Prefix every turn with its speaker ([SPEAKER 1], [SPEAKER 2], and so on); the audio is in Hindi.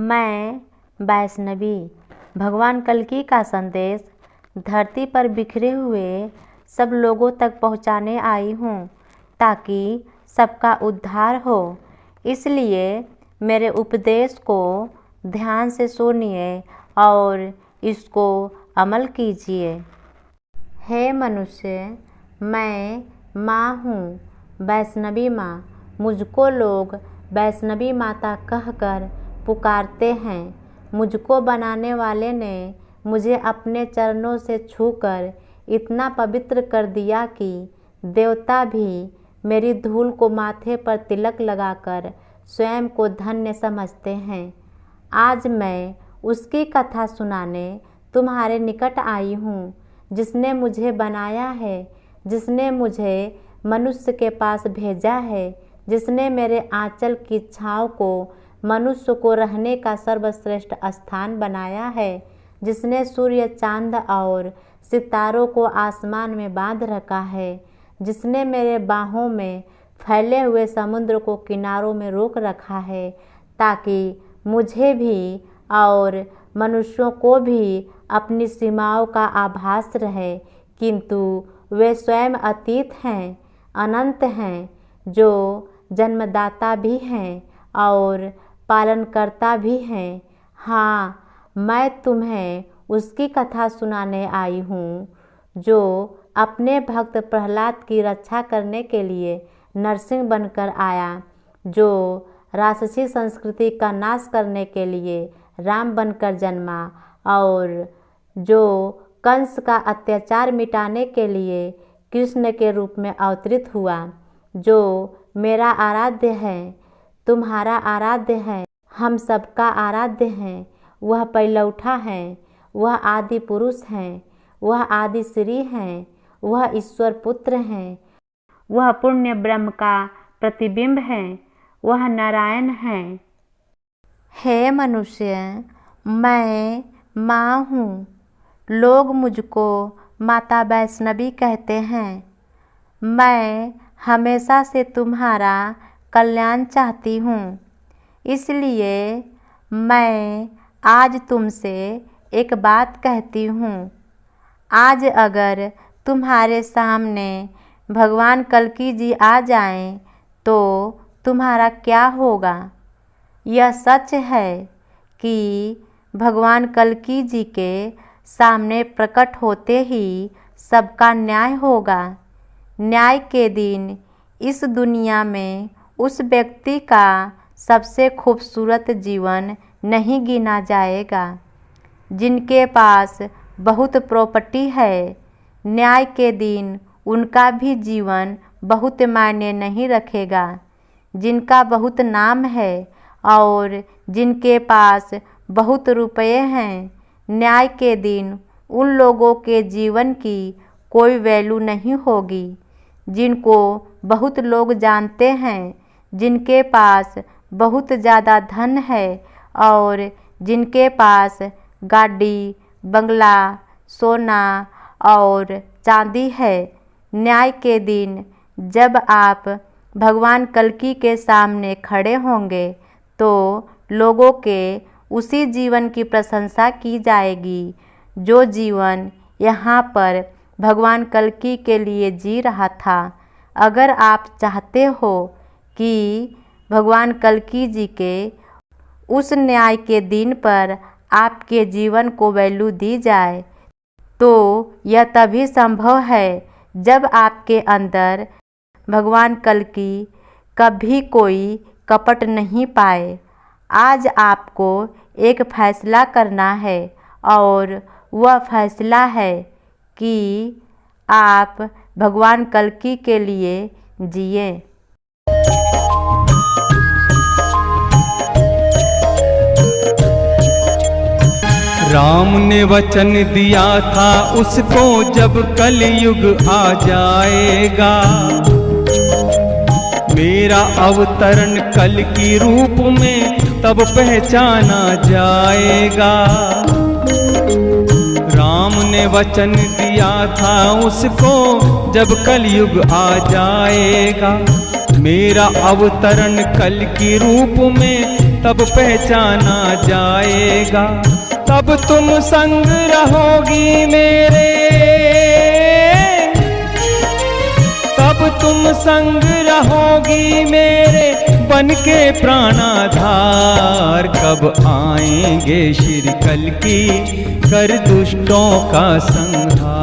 [SPEAKER 1] मैं वैष्णवी भगवान कल्कि का संदेश धरती पर बिखरे हुए सब लोगों तक पहुंचाने आई हूं ताकि सबका उद्धार हो। इसलिए मेरे उपदेश को ध्यान से सुनिए और इसको अमल कीजिए। हे मनुष्य, मैं माँ हूँ, वैष्णवी माँ। मुझको लोग वैष्णवी माता कहकर पुकारते हैं। मुझको बनाने वाले ने मुझे अपने चरणों से छूकर इतना पवित्र कर दिया कि देवता भी मेरी धूल को माथे पर तिलक लगाकर स्वयं को धन्य समझते हैं। आज मैं उसकी कथा सुनाने तुम्हारे निकट आई हूँ, जिसने मुझे बनाया है, जिसने मुझे मनुष्य के पास भेजा है, जिसने मेरे आंचल की छाँव को मनुष्य को रहने का सर्वश्रेष्ठ स्थान बनाया है, जिसने सूर्य, चांद और सितारों को आसमान में बांध रखा है, जिसने मेरे बाहों में फैले हुए समुद्र को किनारों में रोक रखा है, ताकि मुझे भी और मनुष्यों को भी अपनी सीमाओं का आभास रहे। किंतु वे स्वयं अतीत हैं, अनंत हैं, जो जन्मदाता भी हैं और पालनकर्ता भी हैं। हाँ, मैं तुम्हें उसकी कथा सुनाने आई हूँ, जो अपने भक्त प्रहलाद की रक्षा करने के लिए नरसिंह बनकर आया, जो राक्षसी संस्कृति का नाश करने के लिए राम बनकर जन्मा और जो कंस का अत्याचार मिटाने के लिए कृष्ण के रूप में अवतरित हुआ, जो मेरा आराध्य है, तुम्हारा आराध्य है, हम सबका आराध्य है। वह पैलौठा है, वह आदि पुरुष हैं, वह आदि श्री हैं, वह ईश्वर पुत्र हैं, वह पुण्य ब्रह्म का प्रतिबिंब है, वह नारायण है। हे मनुष्य, मैं माँ हूँ। लोग मुझको माता वैष्णवी कहते हैं। मैं हमेशा से तुम्हारा कल्याण चाहती हूँ, इसलिए मैं आज तुमसे एक बात कहती हूँ, आज अगर तुम्हारे सामने भगवान कल्कि जी आ जाएं तो तुम्हारा क्या होगा? यह सच है कि भगवान कल्कि जी के सामने प्रकट होते ही सबका न्याय होगा। न्याय के दिन इस दुनिया में उस व्यक्ति का सबसे खूबसूरत जीवन नहीं गिना जाएगा जिनके पास बहुत प्रॉपर्टी है। न्याय के दिन उनका भी जीवन बहुत मायने नहीं रखेगा। जिनका बहुत नाम है और जिनके पास बहुत रुपए हैं, न्याय के दिन उन लोगों के जीवन की कोई वैल्यू नहीं होगी। जिनको बहुत लोग जानते हैं, जिनके पास बहुत ज़्यादा धन है और जिनके पास गाड़ी, बंगला, सोना और चांदी है, न्याय के दिन जब आप भगवान कल्कि के सामने खड़े होंगे तो लोगों के उसी जीवन की प्रशंसा की जाएगी जो जीवन यहाँ पर भगवान कल्कि के लिए जी रहा था। अगर आप चाहते हो कि भगवान कल्कि जी के उस न्याय के दिन पर आपके जीवन को वैल्यू दी जाए तो यह तभी संभव है जब आपके अंदर भगवान कल्कि कभी कोई कपट नहीं पाए। आज आपको एक फैसला करना है और वह फैसला है कि आप भगवान कल्कि के लिए जिए।
[SPEAKER 2] राम ने वचन दिया था उसको जब कलयुग आ जाएगा, मेरा अवतरण कल की रूप में तब पहचाना जाएगा। राम ने वचन दिया था उसको जब कलयुग आ जाएगा, मेरा अवतरण कल की रूप में तब पहचाना जाएगा। तब तुम संग रहोगी मेरे, तब तुम संग रहोगी मेरे बन के प्राणाधार। कब आएंगे श्री कल्कि कर दुष्टों का संहार।